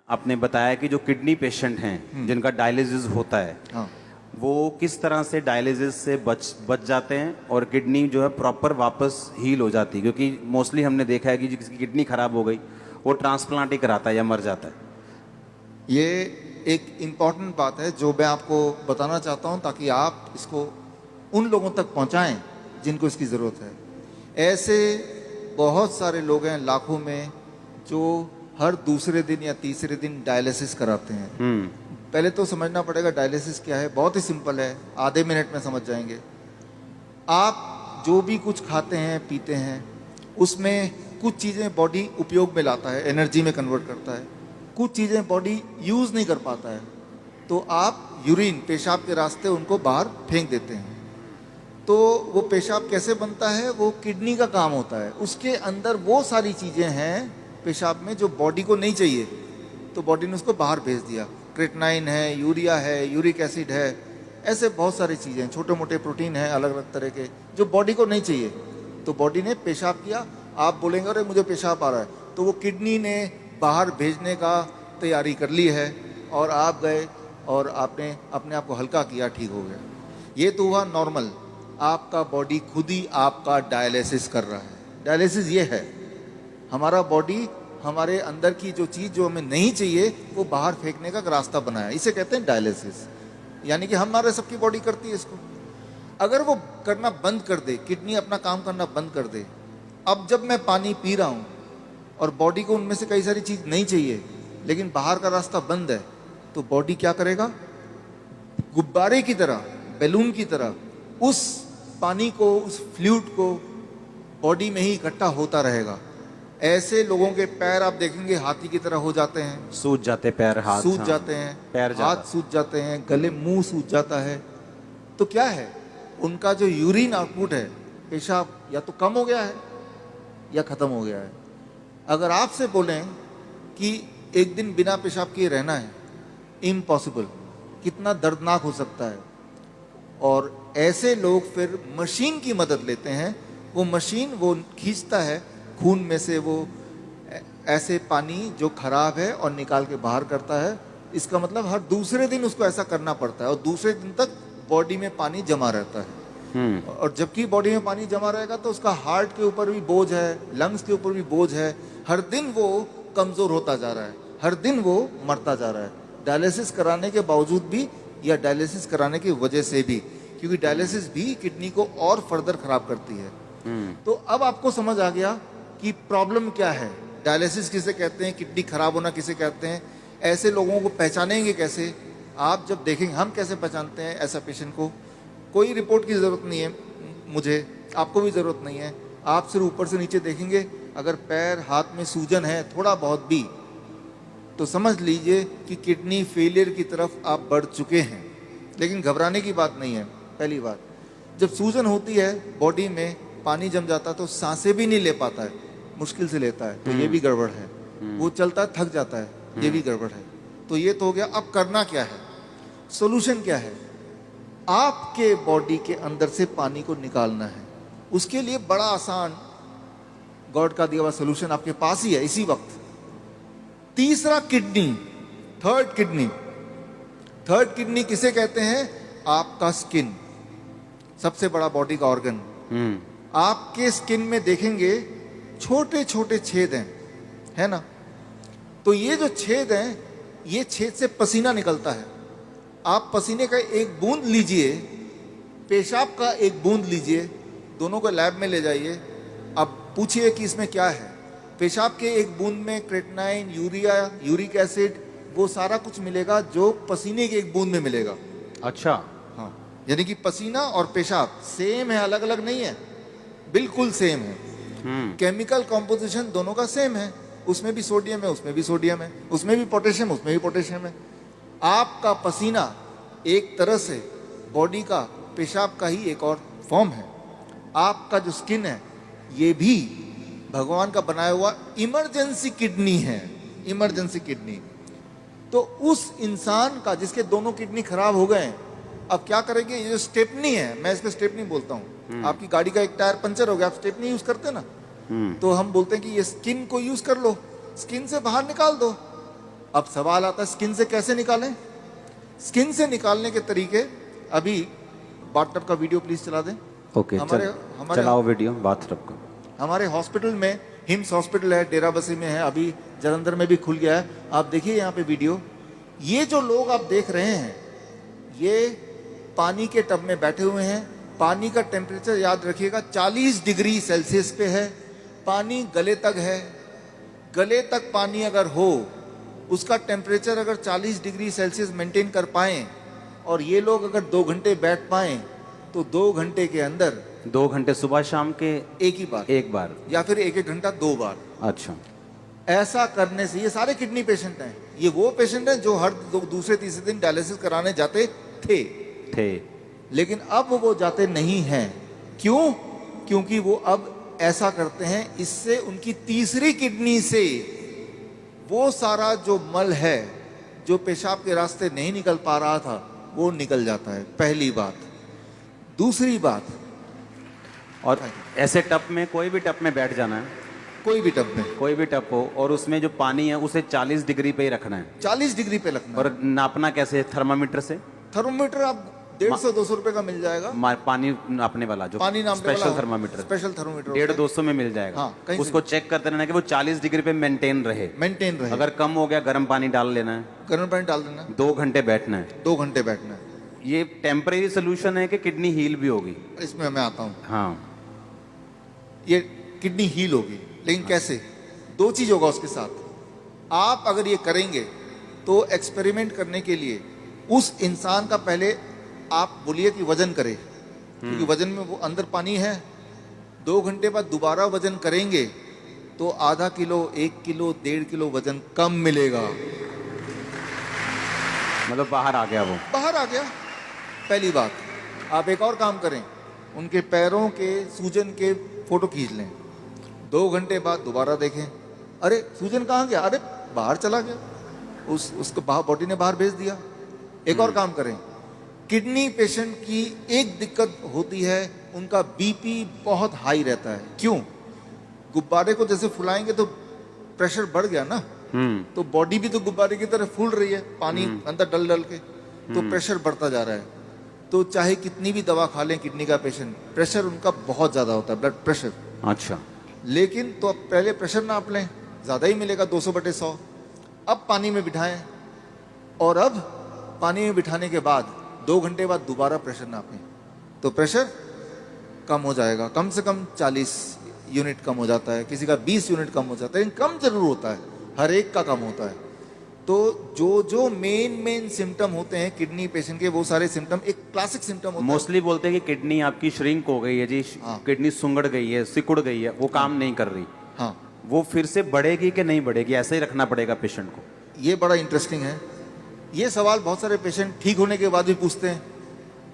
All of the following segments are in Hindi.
आपने बताया कि जो किडनी पेशेंट हैं जिनका डायलिसिस होता है, हाँ, वो किस तरह से डायलिसिस से बच जाते हैं और किडनी जो है प्रॉपर वापस हील हो जाती है, क्योंकि मोस्टली हमने देखा है कि जिसकी किडनी खराब हो गई वो ट्रांसप्लांट ही कराता है या मर जाता है। ये एक इम्पॉर्टेंट बात है जो मैं आपको बताना चाहता हूँ ताकि आप इसको उन लोगों तक पहुँचाएं जिनको इसकी ज़रूरत है। ऐसे बहुत सारे लोग हैं लाखों में जो हर दूसरे दिन या तीसरे दिन डायलिसिस कराते हैं। पहले तो समझना पड़ेगा डायलिसिस क्या है। बहुत ही सिंपल है, आधे मिनट में समझ जाएंगे। आप जो भी कुछ खाते हैं पीते हैं उसमें कुछ चीज़ें बॉडी उपयोग में लाता है, एनर्जी में कन्वर्ट करता है, कुछ चीज़ें बॉडी यूज़ नहीं कर पाता है, तो आप यूरिन पेशाब के रास्ते उनको बाहर फेंक देते हैं। तो वो पेशाब कैसे बनता है, वो किडनी का काम होता है। उसके अंदर वो सारी चीज़ें हैं पेशाब में जो बॉडी को नहीं चाहिए, तो बॉडी ने उसको बाहर भेज दिया। क्रेटनाइन है, यूरिया है, यूरिक एसिड है, ऐसे बहुत सारी चीज़ें हैं, छोटे मोटे प्रोटीन हैं अलग अलग तरह के जो बॉडी को नहीं चाहिए, तो बॉडी ने पेशाब किया। आप बोलेंगे अरे मुझे पेशाब आ रहा है, तो वो किडनी ने बाहर भेजने का तैयारी कर ली है और आप गए और आपने अपने आप को हल्का किया, ठीक हो गया। ये तो हुआ नॉर्मल। आपका बॉडी खुद ही आपका डायलिसिस कर रहा है। डायलिसिस ये है, हमारा बॉडी हमारे अंदर की जो चीज़ जो हमें नहीं चाहिए वो बाहर फेंकने का रास्ता बनाया, इसे कहते हैं डायलिसिस। यानी कि हमारे सबकी बॉडी करती है इसको। अगर वो करना बंद कर दे, किडनी अपना काम करना बंद कर दे, अब जब मैं पानी पी रहा हूँ और बॉडी को उनमें से कई सारी चीज़ नहीं चाहिए लेकिन बाहर का रास्ता बंद है, तो बॉडी क्या करेगा, गुब्बारे की तरह, बैलून की तरह उस पानी को, उस फ्लूइड को बॉडी में ही इकट्ठा होता रहेगा। ऐसे लोगों के पैर आप देखेंगे हाथी की तरह हो जाते हैं, सूज जाते पैर, हाथ सूज हाँ, जाते हैं, पैर हाथ सूज जाते हैं, गले मुंह सूज जाता है। तो क्या है, उनका जो यूरिन आउटपुट है, पेशाब या तो कम हो गया है या खत्म हो गया है। अगर आपसे बोलें कि एक दिन बिना पेशाब किए रहना है, इम्पॉसिबल। कितना दर्दनाक हो सकता है। और ऐसे लोग फिर मशीन की मदद लेते हैं। वो मशीन वो खींचता है खून में से वो ऐसे पानी जो खराब है और निकाल के बाहर करता है। इसका मतलब हर दूसरे दिन उसको ऐसा करना पड़ता है और दूसरे दिन तक बॉडी में पानी जमा रहता है। और जबकि बॉडी में पानी जमा रहेगा तो उसका हार्ट के ऊपर भी बोझ है, लंग्स के ऊपर भी बोझ है। हर दिन वो कमज़ोर होता जा रहा है, हर दिन वो मरता जा रहा है, डायलिसिस कराने के बावजूद भी या डायलिसिस कराने की वजह से भी, क्योंकि डायलिसिस भी किडनी को और फर्दर खराब करती है। तो अब आपको समझ आ गया कि प्रॉब्लम क्या है, डायलिसिस किसे कहते हैं, किडनी खराब होना किसे कहते हैं। ऐसे लोगों को पहचानेंगे कैसे, आप जब देखेंगे। हम कैसे पहचानते हैं ऐसा पेशेंट को, कोई रिपोर्ट की ज़रूरत नहीं है मुझे, आपको भी ज़रूरत नहीं है। आप सिर्फ ऊपर से नीचे देखेंगे, अगर पैर हाथ में सूजन है थोड़ा बहुत भी, तो समझ लीजिए कि किडनी फेलियर की तरफ आप बढ़ चुके हैं। लेकिन घबराने की बात नहीं है। पहली बात, जब सूजन होती है बॉडी में, पानी जम जाता है तो सांसें भी नहीं ले पाता है, मुश्किल से लेता है, तो ये भी गड़बड़ है। वो चलता है थक जाता है, ये भी गड़बड़ है। तो ये तो हो गया। अब करना क्या है, सोल्यूशन क्या है, आपके बॉडी के अंदर से पानी को निकालना है। उसके लिए बड़ा आसान गॉड का दिया हुआ सोल्यूशन आपके पास ही है इसी वक्त। तीसरा kidney, third kidney. Third kidney किसे कहते हैं, आपका स्किन, सबसे बड़ा बॉडी का ऑर्गन। आपके स्किन में देखेंगे छोटे छोटे छेद हैं, है ना। तो ये जो छेद हैं, ये छेद से पसीना निकलता है। आप पसीने का एक बूंद लीजिए, पेशाब का एक बूंद लीजिए, दोनों को लैब में ले जाइए। अब पूछिए कि इसमें क्या है। पेशाब के एक बूंद में क्रेटनाइन, यूरिया, यूरिक एसिड, वो सारा कुछ मिलेगा जो पसीने के एक बूंद में मिलेगा। अच्छा, हाँ, यानी कि पसीना और पेशाब सेम है, अलग अलग नहीं है, बिल्कुल सेम है। केमिकल कॉम्पोजिशन दोनों का सेम है। उसमें भी सोडियम है, उसमें भी सोडियम है, उसमें भी पोटेशियम, उसमें भी पोटेशियम है। आपका पसीना एक तरह से बॉडी का पेशाब का ही एक और फॉर्म है। आपका जो स्किन है, ये भी भगवान का बनाया हुआ इमरजेंसी किडनी है, इमरजेंसी किडनी। तो उस इंसान का जिसके दोनों किडनी खराब हो गए, अब क्या करेंगे, ये जो स्टेपनी है, मैं इसको स्टेपनी बोलता हूँ। आपकी गाड़ी का एक टायर पंचर हो गया, आप स्टेपनी यूज करते हैं ना, तो हम बोलते हैं कि ये स्किन को यूज कर लो, स्किन से बाहर निकाल दो। अब सवाल आता है स्किन से कैसे निकालें। स्किन से निकालने के तरीके, अभी बाथटब का वीडियो प्लीज चला दें। ओके, चलाओ वीडियो बाथटब का। हमारे हॉस्पिटल में, हिम्स हॉस्पिटल है, डेरा बसी में है, अभी जलंधर में भी खुल गया है। आप देखिए यहाँ पे वीडियो, ये जो लोग आप देख रहे हैं ये पानी के टब में बैठे हुए हैं। पानी का टेम्परेचर याद रखिएगा 40 डिग्री सेल्सियस पे है। पानी गले तक है। गले तक पानी अगर हो, उसका टेम्परेचर अगर 40 डिग्री सेल्सियस मेंटेन कर पाएं और ये लोग अगर 2 घंटे बैठ पाएं तो 2 घंटे के अंदर 2 घंटे सुबह शाम के एक बार या फिर 1-1 घंटा 2 बार। अच्छा, ऐसा करने से, ये सारे किडनी पेशेंट हैं, ये वो पेशेंट हैं जो हर दूसरे तीसरे दिन डायलिसिस कराने जाते थे, लेकिन अब वो जाते नहीं हैं। क्यों? क्योंकि वो अब ऐसा करते हैं, इससे उनकी तीसरी किडनी से वो सारा जो मल है जो पेशाब के रास्ते नहीं निकल पा रहा था वो निकल जाता है। पहली बात। दूसरी बात, और ऐसे टब में, कोई भी टब में बैठ जाना है, कोई भी टब में, कोई भी टब हो, और उसमें जो पानी है उसे 40 डिग्री पे ही रखना है। 40 डिग्री पे रखना है। और नापना कैसे? थर्मामीटर से। थर्मोमीटर आप 150-200 रुपए का मिल जाएगा। पानी नापने वाला जो पानी नापने वाला स्पेशल थर्मामीटर, स्पेशल थर्मोमीटर 150-200 में मिल जाएगा। हाँ, कहीं उसको चेक करते रहना कि वो 40 डिग्री पे मेंटेन रहे। अगर कम हो गया, गर्म पानी डाल लेना है, गर्म पानी डाल देना, 2 घंटे बैठना है। 2 घंटे बैठना है। ये टेम्परेरी सोल्यूशन है कि किडनी हील भी होगी? इसमें मैं आता हूँ। हाँ, ये किडनी हील होगी, लेकिन कैसे? 2 चीज होगा उसके साथ। आप अगर ये करेंगे तो एक्सपेरिमेंट करने के लिए उस इंसान का पहले आप बोलिए कि वजन करे, क्योंकि वजन में वो अंदर पानी है। 2 घंटे बाद दोबारा वजन करेंगे तो आधा किलो, 1 किलो, 1.5 किलो वजन कम मिलेगा। मतलब बाहर आ गया, वो बाहर आ गया। पहली बात। आप एक और काम करें, उनके पैरों के सूजन के फोटो खींच लें। 2 घंटे बाद दोबारा देखें, अरे सूजन कहाँ गया? अरे बाहर चला गया, उसको बॉडी ने बाहर भेज दिया। एक और काम करें, किडनी पेशेंट की एक दिक्कत होती है, उनका बीपी बहुत हाई रहता है। क्यों? गुब्बारे को जैसे फुलाएंगे तो प्रेशर बढ़ गया ना, तो बॉडी भी तो गुब्बारे की तरह फूल रही है, पानी अंदर डल डल के, तो प्रेशर बढ़ता जा रहा है। तो चाहे कितनी भी दवा खा लें किडनी का पेशेंट, प्रेशर उनका बहुत ज्यादा होता है, ब्लड प्रेशर। अच्छा, लेकिन तो अब पहले प्रेशर नाप लें, ज्यादा ही मिलेगा 200/100। अब पानी में बिठाएं, और अब पानी में बिठाने के बाद 2 घंटे बाद दोबारा प्रेशर नापें, तो प्रेशर कम हो जाएगा। कम से कम 40 यूनिट कम हो जाता है, किसी का 20 यूनिट कम हो जाता है, लेकिन कम जरूर होता है, हर एक का कम होता है। तो जो मेन सिम्टम होते हैं किडनी पेशेंट के, वो सारे सिम्टम एक क्लासिक सिम्टम होता है। मोस्टली बोलते हैं कि किडनी आपकी श्रिंक हो गई है जी, किडनी सुंगड़ गई है, सिकुड़ गई है, वो काम नहीं कर रही। हाँ, वो फिर से बढ़ेगी कि नहीं बढ़ेगी, ऐसे ही रखना पड़ेगा पेशेंट को? ये बड़ा इंटरेस्टिंग है। ये सवाल बहुत सारे पेशेंट ठीक होने के बाद भी पूछते हैं।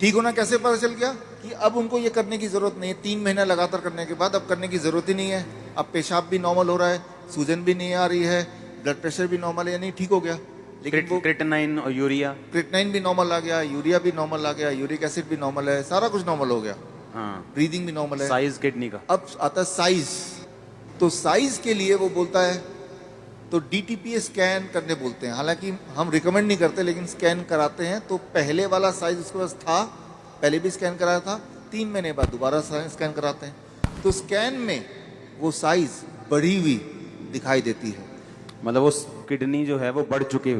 ठीक होना कैसे पता चल गया? कि अब उनको ये करने की जरूरत नहीं है। 3 महीना लगातार करने के बाद अब करने की जरूरत ही नहीं है। अब पेशाब भी नॉर्मल हो रहा है, सूजन भी नहीं आ रही है, ब्लड प्रेशर भी नॉर्मल है, यानी ठीक हो गया। लेकिन वो क्रिएटिनिन और यूरिया, क्रिएटिनिन भी नॉर्मल आ गया, यूरिया भी नॉर्मल आ गया, यूरिक एसिड भी नॉर्मल है, सारा कुछ नॉर्मल हो गया। हाँ, ब्रीदिंग भी नॉर्मल है। साइज किडनी का। अब आता है साइज। तो साइज के लिए वो बोलता है तो DTPA स्कैन करने बोलते हैं। हालांकि हम रिकमेंड नहीं करते, लेकिन स्कैन कराते हैं। तो पहले वाला साइज उसके पास था, पहले भी स्कैन कराया था, 3 महीने बाद दोबारा स्कैन कराते हैं। तो स्कैन में वो साइज बढ़ी हुई दिखाई देती है, मतलब वो किडनी जो है वो बढ़ चुकी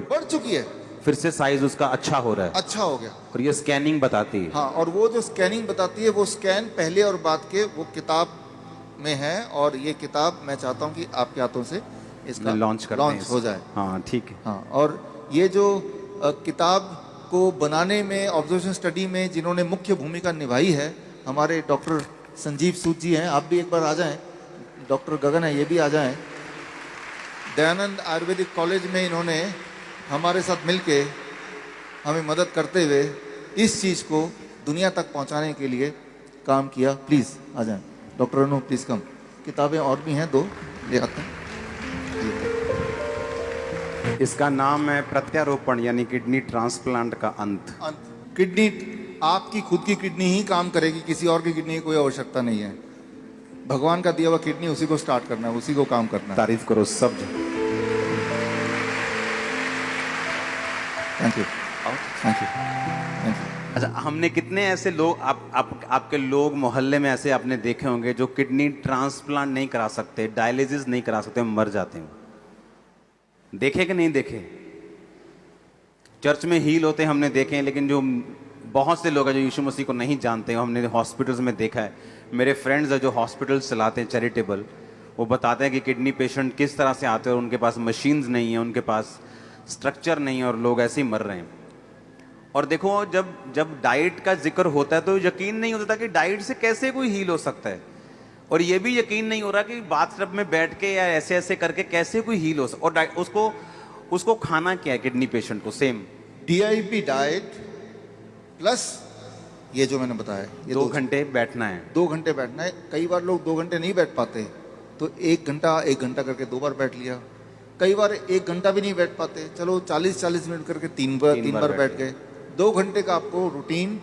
है, फिर से साइज उसका अच्छा हो रहा है, अच्छा हो गया। और ये स्कैनिंग बताती है। हाँ, और वो जो स्कैनिंग बताती है, वो स्कैन पहले और बाद के वो किताब में है, और ये किताब मैं चाहता हूँ कि आपके हाथों से इसका लॉन्च हो जाए। हाँ, ठीक है। हाँ, और ये जो किताब को बनाने में, ऑब्जर्वेशन स्टडी में जिन्होंने मुख्य भूमिका निभाई है, हमारे डॉक्टर संजीव सूद जी हैं। आप भी एक बार आ जाएं। डॉक्टर गगन है, ये भी आ जाएं। दयानंद आयुर्वेदिक कॉलेज में इन्होंने हमारे साथ मिलके हमें मदद करते हुए इस चीज़ को दुनिया तक पहुंचाने के लिए काम किया। प्लीज़ आ जाएं। डॉक्टर अनु, प्लीज़ कम। किताबें और भी हैं, 2 ले आते हैं। इसका नाम है प्रत्यारोपण, यानी किडनी ट्रांसप्लांट का अंत। किडनी, आपकी खुद की किडनी ही काम करेगी, किसी और की किडनी की कोई आवश्यकता नहीं है। भगवान का दिया हुआ किडनी, उसी को स्टार्ट करना है, उसी को काम करना है। तारीफ करो सब। थैंक यू आओ। Thank you thank you. अच्छा, हमने कितने ऐसे लोग आपके लोग मोहल्ले में ऐसे आपने देखे होंगे जो किडनी ट्रांसप्लांट नहीं करा सकते, डायलिसिस नहीं करा सकते, मर जाते हैं। देखे कि नहीं देखे? चर्च में हील होते हमने देखे हैं, लेकिन जो बहुत से लोग हैं जो यीशु मसीह को नहीं जानते हैं, हमने हॉस्पिटल्स में देखा है। मेरे फ्रेंड्स हैं जो हॉस्पिटल्स चलाते हैं चैरिटेबल, वो बताते हैं कि किडनी पेशेंट किस तरह से आते हैं और उनके पास मशीन्स नहीं है, उनके पास स्ट्रक्चर नहीं है और लोग ऐसे ही मर रहे हैं। और देखो, जब डाइट का जिक्र होता है तो यकीन नहीं होता कि डाइट से कैसे कोई हील हो सकता है, और ये भी यकीन नहीं हो रहा कि बाथटब में बैठ के या ऐसे ऐसे करके कैसे कोई हील हो सकता। और उसको खाना क्या है किडनी पेशेंट को? सेम DIP डाइट प्लस ये जो मैंने बताया, ये 2 घंटे बैठना है। 2 घंटे बैठना है। कई बार लोग 2 घंटे नहीं बैठ पाते, तो 1 घंटा करके 2 बार बैठ लिया। कई बार 1 घंटा भी नहीं बैठ पाते, चलो 40 मिनट करके 3 बार बैठ गए। 2 घंटे का आपको रूटीन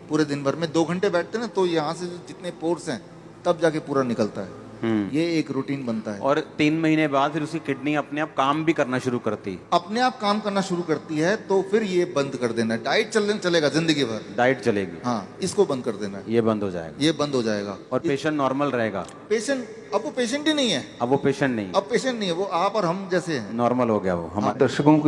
पूरे दिन भर में 2 घंटे बैठते ना, तो यहाँ से जितने पोर्स हैं तब जाके पूरा निकलता है। ये एक रूटीन बनता है। और 3 महीने बाद फिर उसकी किडनी अपने आप काम भी करना शुरू करती है। अपने आप काम करना शुरू करती है, तो फिर ये बंद कर देना है। डाइट चलेगा जिंदगी भर, डाइट चलेगी। हाँ, इसको बंद कर देना है। ये बंद हो जाएगा। ये बंद हो जाएगा और पेशेंट नॉर्मल रहेगा। पेशेंट अब वो पेशेंट ही नहीं है। अब वो पेशेंट नहीं, अब पेशेंट नहीं है, वो आप और हम जैसे हैं। नॉर्मल हो गया वो हमारे। दर्शकों के